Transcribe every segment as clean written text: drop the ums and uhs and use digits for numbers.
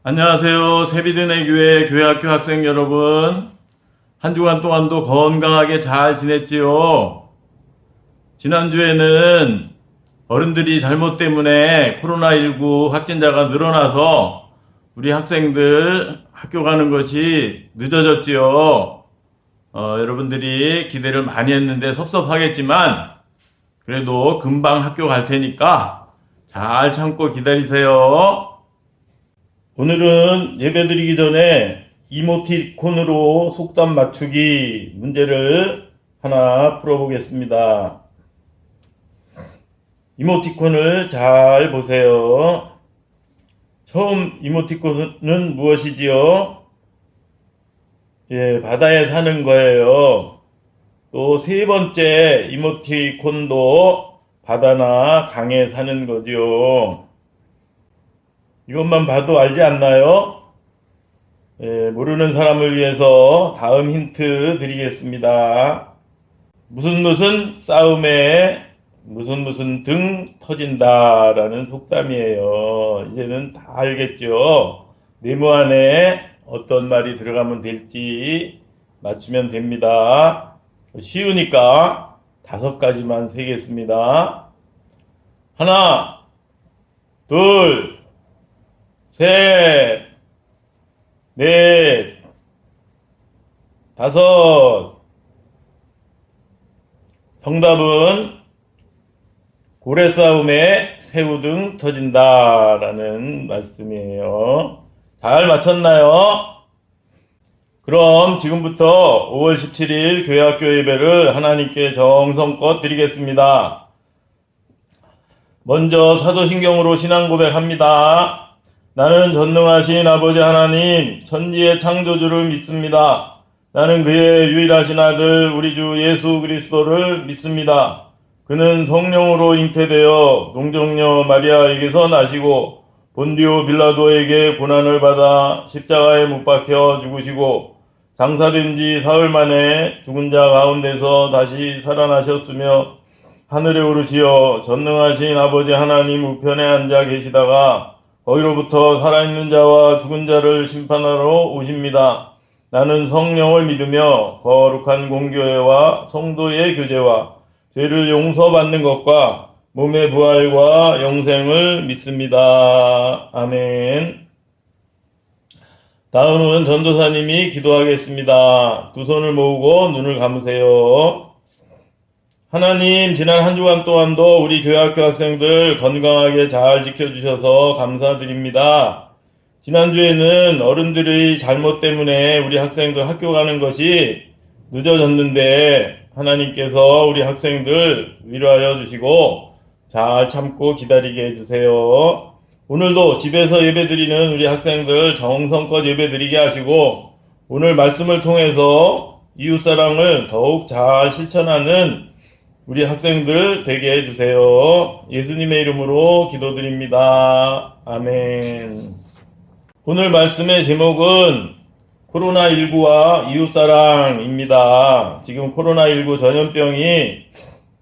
안녕하세요. 새비드네 교회 교회학교 학생 여러분. 한 주간 동안도 건강하게 잘 지냈지요? 지난주에는 어른들이 잘못 때문에 코로나19 확진자가 늘어나서 우리 학생들 학교 가는 것이 늦어졌지요. 여러분들이 기대를 많이 했는데 섭섭하겠지만 그래도 금방 학교 갈 테니까 잘 참고 기다리세요. 오늘은 예배드리기 전에 이모티콘으로 속담 맞추기 문제를 하나 풀어보겠습니다. 이모티콘을 잘 보세요. 처음 이모티콘은 무엇이지요? 바다에 사는 거예요. 또 세 번째 이모티콘도 바다나 강에 사는 거지요. 이것만 봐도 알지 않나요? 모르는 사람을 위해서 다음 힌트 드리겠습니다. 무슨 싸움에 무슨 등 터진다 라는 속담이에요. 이제는 다 알겠죠? 네모 안에 어떤 말이 들어가면 될지 맞추면 됩니다. 쉬우니까 5가지만 세겠습니다. 하나, 둘, 셋, 넷, 5. 정답은 고래싸움에 새우등 터진다라는 말씀이에요. 잘 맞췄나요? 그럼 지금부터 5월 17일 교회학교 예배를 하나님께 정성껏 드리겠습니다. 먼저 사도신경으로 신앙 고백합니다. 나는 전능하신 아버지 하나님 천지의 창조주를 믿습니다. 나는 그의 유일하신 아들 우리 주 예수 그리스도를 믿습니다. 그는 성령으로 잉태되어 동정녀 마리아에게서 나시고 본디오 빌라도에게 고난을 받아 십자가에 못 박혀 죽으시고 장사된 지 사흘 만에 죽은 자 가운데서 다시 살아나셨으며 하늘에 오르시어 전능하신 아버지 하나님 우편에 앉아 계시다가 거기로부터 살아있는 자와 죽은 자를 심판하러 오십니다. 나는 성령을 믿으며 거룩한 공교회와 성도의 교제와 죄를 용서받는 것과 몸의 부활과 영생을 믿습니다. 아멘. 다음은 전도사님이 기도하겠습니다. 두 손을 모으고 눈을 감으세요. 하나님, 지난 한 주간 동안도 우리 교회학교 학생들 건강하게 잘 지켜주셔서 감사드립니다. 지난주에는 어른들의 잘못 때문에 우리 학생들 학교 가는 것이 늦어졌는데 하나님께서 우리 학생들 위로하여 주시고 잘 참고 기다리게 해주세요. 오늘도 집에서 예배드리는 우리 학생들 정성껏 예배드리게 하시고 오늘 말씀을 통해서 이웃사랑을 더욱 잘 실천하는 우리 학생들 되게 해주세요. 예수님의 이름으로 기도드립니다. 아멘. 오늘 말씀의 제목은 코로나19와 이웃사랑입니다. 지금 코로나19 전염병이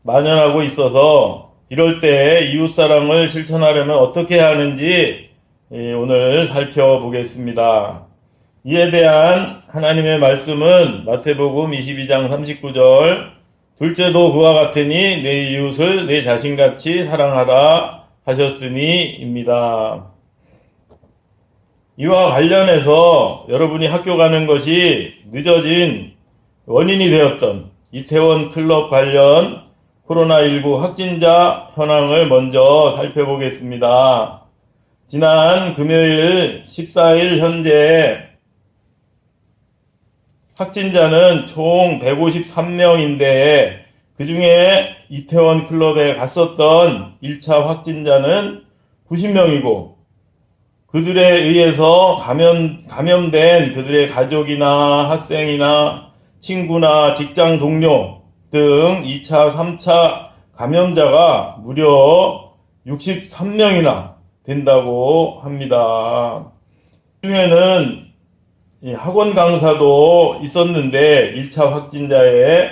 만연하고 있어서 이럴 때 이웃사랑을 실천하려면 어떻게 해야 하는지 오늘 살펴보겠습니다. 이에 대한 하나님의 말씀은 마태복음 22장 39절 둘째도 그와 같으니 내 이웃을 내 자신같이 사랑하라 하셨으니입니다. 이와 관련해서 여러분이 학교 가는 것이 늦어진 원인이 되었던 이태원 클럽 관련 코로나19 확진자 현황을 먼저 살펴보겠습니다. 지난 금요일 14일 현재 확진자는 총 153명인데 그 중에 이태원 클럽에 갔었던 1차 확진자는 90명이고 그들에 의해서 감염된 그들의 가족이나 학생이나 친구나 직장 동료 등 2차, 3차 감염자가 무려 63명이나 된다고 합니다. 그 중에는 학원 강사도 있었는데 1차 확진자에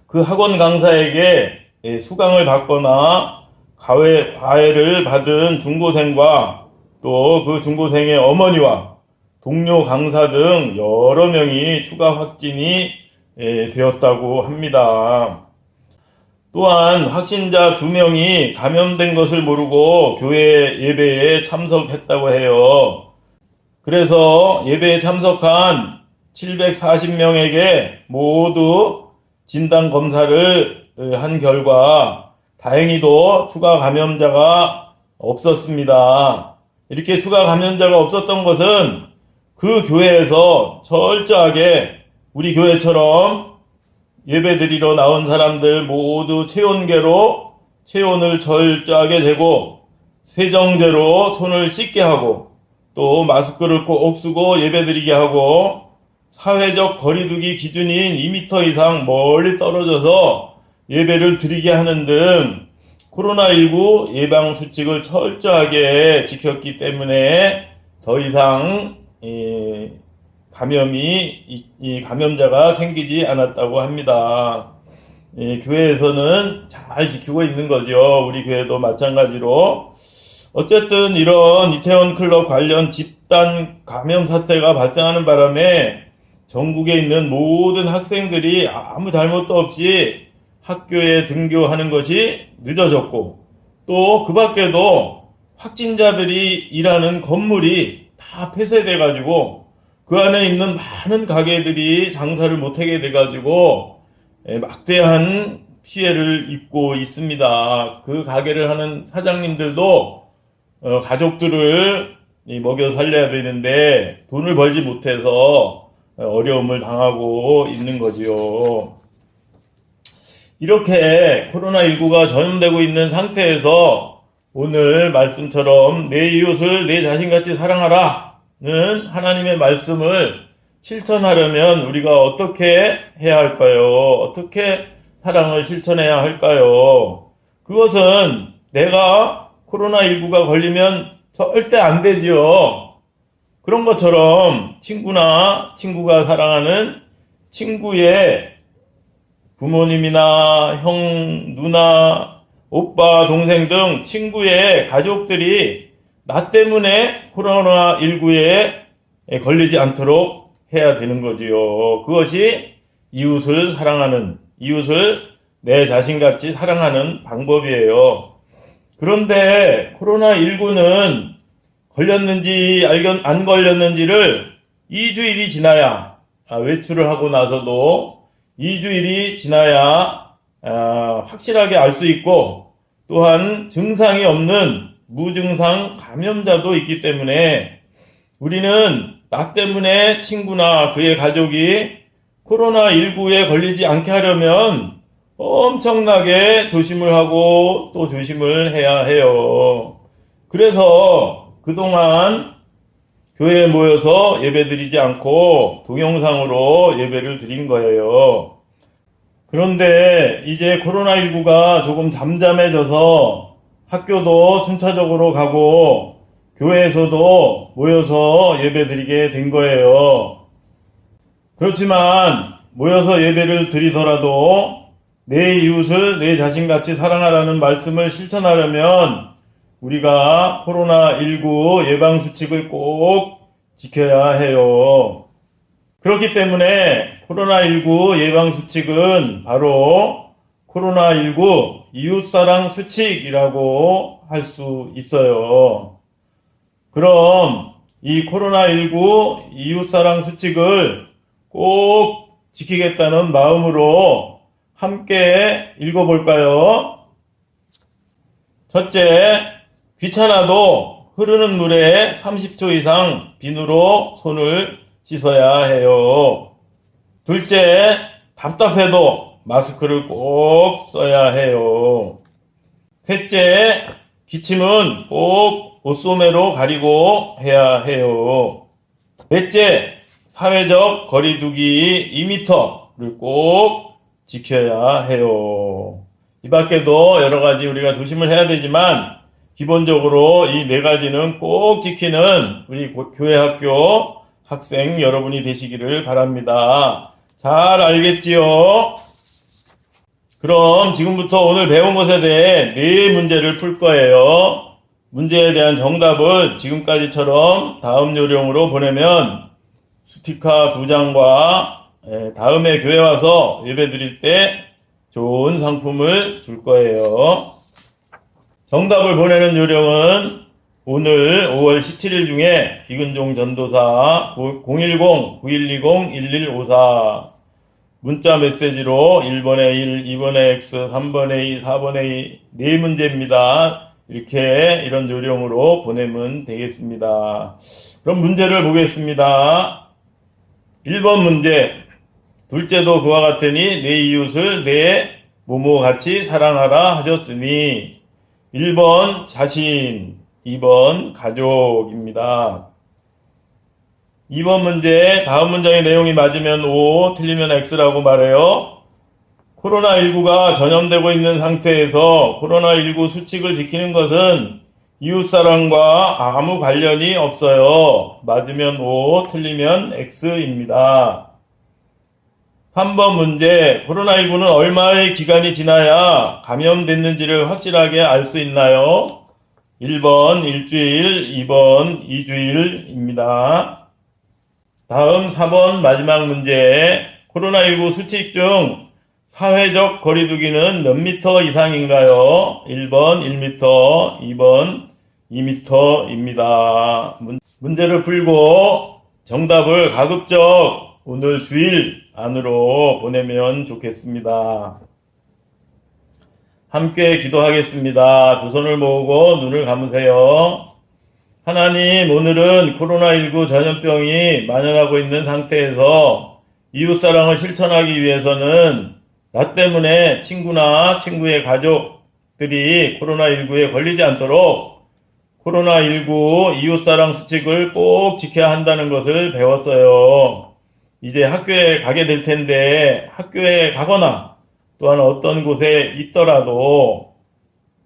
그 학원 강사에게 수강을 받거나 과외를 받은 중고생과 또 그 중고생의 어머니와 동료 강사 등 여러 명이 추가 확진이 되었다고 합니다. 또한 확진자 2명이 감염된 것을 모르고 교회 예배에 참석했다고 해요. 그래서 예배에 참석한 740명에게 모두 진단검사를 한 결과 다행히도 추가 감염자가 없었습니다. 이렇게 추가 감염자가 없었던 것은 그 교회에서 철저하게 우리 교회처럼 예배드리러 나온 사람들 모두 체온계로 체온을 철저하게 재고 세정제로 손을 씻게 하고 또 마스크를 꼭 쓰고 예배드리게 하고 사회적 거리두기 기준인 2m 이상 멀리 떨어져서 예배를 드리게 하는 등 코로나19 예방 수칙을 철저하게 지켰기 때문에 더 이상 감염자가 생기지 않았다고 합니다. 교회에서는 잘 지키고 있는 거죠. 우리 교회도 마찬가지로. 어쨌든 이런 이태원 클럽 관련 집단 감염 사태가 발생하는 바람에 전국에 있는 모든 학생들이 아무 잘못도 없이 학교에 등교하는 것이 늦어졌고 또 그 밖에도 확진자들이 일하는 건물이 다 폐쇄돼 가지고 그 안에 있는 많은 가게들이 장사를 못하게 돼 가지고 막대한 피해를 입고 있습니다. 그 가게를 하는 사장님들도 가족들을 먹여 살려야 되는데 돈을 벌지 못해서 어려움을 당하고 있는 거지요. 이렇게 코로나19가 전염되고 있는 상태에서 오늘 말씀처럼 내 이웃을 내 자신같이 사랑하라는 하나님의 말씀을 실천하려면 우리가 어떻게 해야 할까요? 어떻게 사랑을 실천해야 할까요? 그것은 내가 코로나19가 걸리면 절대 안 되지요. 그런 것처럼 친구가 사랑하는 친구의 부모님이나 형, 누나, 오빠, 동생 등 친구의 가족들이 나 때문에 코로나19에 걸리지 않도록 해야 되는 거지요. 그것이 이웃을 내 자신같이 사랑하는 방법이에요. 그런데 코로나19는 걸렸는지 안 걸렸는지를 2주일이 지나야 외출을 하고 나서도 2주일이 지나야 확실하게 알 수 있고 또한 증상이 없는 무증상 감염자도 있기 때문에 우리는 나 때문에 친구나 그의 가족이 코로나19에 걸리지 않게 하려면 엄청나게 조심을 하고 또 조심을 해야 해요. 그래서 그동안 교회에 모여서 예배드리지 않고 동영상으로 예배를 드린 거예요. 그런데 이제 코로나19가 조금 잠잠해져서 학교도 순차적으로 가고 교회에서도 모여서 예배드리게 된 거예요. 그렇지만 모여서 예배를 드리더라도 내 이웃을 내 자신같이 사랑하라는 말씀을 실천하려면 우리가 코로나19 예방수칙을 꼭 지켜야 해요. 그렇기 때문에 코로나19 예방수칙은 바로 코로나19 이웃사랑 수칙이라고 할 수 있어요. 그럼 이 코로나19 이웃사랑 수칙을 꼭 지키겠다는 마음으로 함께 읽어볼까요? 첫째, 귀찮아도 흐르는 물에 30초 이상 비누로 손을 씻어야 해요. 둘째, 답답해도 마스크를 꼭 써야 해요. 셋째, 기침은 꼭 옷소매로 가리고 해야 해요. 넷째, 사회적 거리두기 2m를 꼭 지켜야 해요. 이 밖에도 여러 가지 우리가 조심을 해야 되지만 기본적으로 이 네 가지는 꼭 지키는 우리 교회 학교 학생 여러분이 되시기를 바랍니다. 잘 알겠지요? 그럼 지금부터 오늘 배운 것에 대해 네 문제를 풀 거예요. 문제에 대한 정답을 지금까지처럼 다음 요령으로 보내면 스티커 2장과 다음에 교회 와서 예배 드릴 때 좋은 상품을 줄 거예요. 정답을 보내는 요령은 오늘 5월 17일 중에 이근종 전도사 010-9120-1154 문자 메시지로 1번에 1, 2번에 X, 3번에 2, 4번에 2, 네 문제입니다. 이런 요령으로 보내면 되겠습니다. 그럼 문제를 보겠습니다. 1번 문제. 둘째도 그와 같으니 내 이웃을 내 모모 같이 사랑하라 하셨으니 1번 자신, 2번 가족입니다. 2번 문제, 다음 문장의 내용이 맞으면 O, 틀리면 X라고 말해요. 코로나19가 전염되고 있는 상태에서 코로나19 수칙을 지키는 것은 이웃사랑과 아무 관련이 없어요. 맞으면 O, 틀리면 X입니다. 3번 문제, 코로나19는 얼마의 기간이 지나야 감염됐는지를 확실하게 알 수 있나요? 1번 일주일, 2번 2주일입니다. 다음 4번 마지막 문제, 코로나19 수칙 중 사회적 거리두기는 몇 미터 이상인가요? 1번 1미터, 2번 2미터입니다. 문제를 풀고 정답을 가급적 오늘 주일 안으로 보내면 좋겠습니다. 함께 기도하겠습니다. 두 손을 모으고 눈을 감으세요. 하나님, 오늘은 코로나19 전염병이 만연하고 있는 상태에서 이웃사랑을 실천하기 위해서는 나 때문에 친구나 친구의 가족들이 코로나19에 걸리지 않도록 코로나19 이웃사랑 수칙을 꼭 지켜야 한다는 것을 배웠어요. 이제 학교에 가게 될 텐데 학교에 가거나 또한 어떤 곳에 있더라도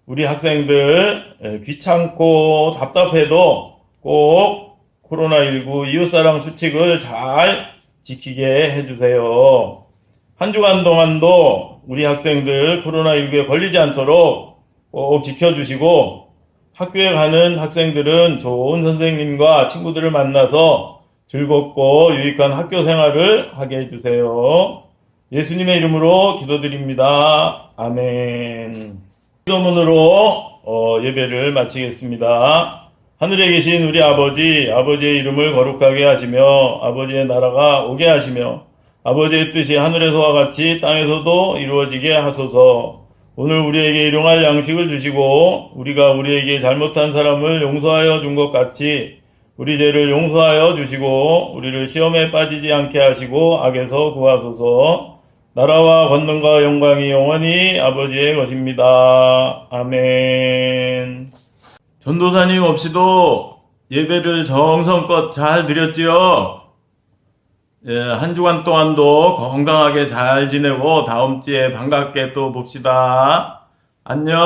우리 학생들 귀찮고 답답해도 꼭 코로나19 이웃사랑 수칙을 잘 지키게 해주세요. 한 주간 동안도 우리 학생들 코로나19에 걸리지 않도록 꼭 지켜주시고 학교에 가는 학생들은 좋은 선생님과 친구들을 만나서 즐겁고 유익한 학교 생활을 하게 해주세요. 예수님의 이름으로 기도드립니다. 아멘. 기도문으로 예배를 마치겠습니다. 하늘에 계신 우리 아버지, 아버지의 이름을 거룩하게 하시며 아버지의 나라가 오게 하시며 아버지의 뜻이 하늘에서와 같이 땅에서도 이루어지게 하소서. 오늘 우리에게 일용할 양식을 주시고 우리가 우리에게 잘못한 사람을 용서하여 준 것 같이 우리 죄를 용서하여 주시고 우리를 시험에 빠지지 않게 하시고 악에서 구하소서. 나라와 권능과 영광이 영원히 아버지의 것입니다. 아멘. 전도사님 없이도 예배를 정성껏 잘 드렸지요. 한 주간 동안도 건강하게 잘 지내고 다음 주에 반갑게 또 봅시다. 안녕.